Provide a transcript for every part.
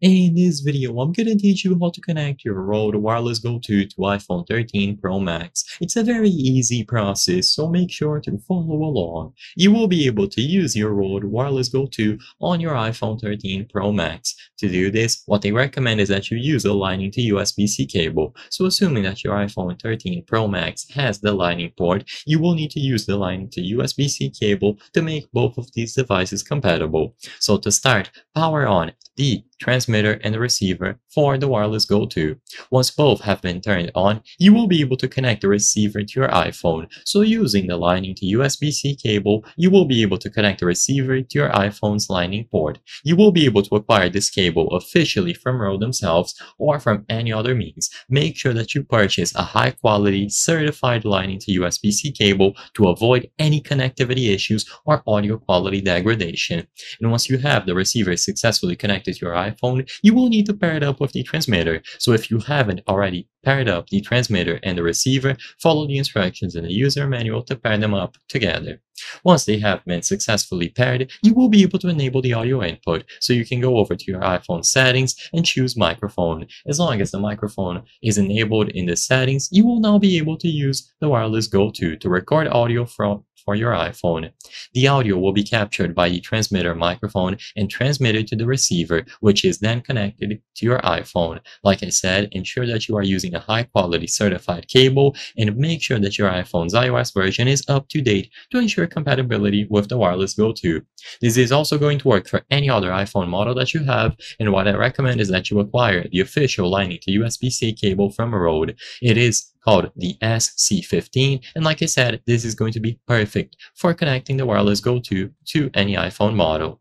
In this video, I'm going to teach you how to connect your Rode Wireless Go 2 to iPhone 13 Pro Max. It's a very easy process, so make sure to follow along. You will be able to use your Rode Wireless Go 2 on your iPhone 13 Pro Max. To do this, what they recommend is that you use a Lightning to USB-C cable. So assuming that your iPhone 13 Pro Max has the Lightning port, you will need to use the Lightning to USB-C cable to make both of these devices compatible. So to start, power on the transmitter and the receiver for the wireless Go 2. Once both have been turned on, you will be able to connect the receiver to your iPhone. So using the Lightning to USB-C cable, you will be able to connect the receiver to your iPhone's Lightning port. You will be able to acquire this cable officially from Rode themselves or from any other means. Make sure that you purchase a high-quality, certified Lightning to USB-C cable to avoid any connectivity issues or audio quality degradation. And once you have the receiver successfully connected to your iPhone, you will need to pair it up with the transmitter. So if you haven't already paired up the transmitter and the receiver, follow the instructions in the user manual to pair them up together. Once they have been successfully paired, you will be able to enable the audio input, so you can go over to your iPhone settings and choose microphone. As long as the microphone is enabled in the settings, you will now be able to use the wireless Go 2 to record audio for your iPhone. The audio will be captured by the transmitter microphone and transmitted to the receiver, which is then connected to your iPhone. Like I said, ensure that you are using a high-quality certified cable and make sure that your iPhone's iOS version is up to date to ensure compatibility with the wireless Go 2. This is also going to work for any other iPhone model that you have, and what I recommend is that you acquire the official Lightning to USB-C cable from Rode. It is called the SC15, and like I said, this is going to be perfect for connecting the wireless Go 2 to any iPhone model.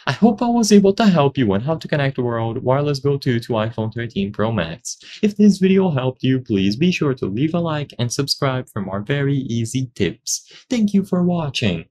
I hope I was able to help you on how to connect the Rode Wireless Go 2 to iPhone 13 Pro Max. If this video helped you, please be sure to leave a like and subscribe for more very easy tips. Thank you for watching.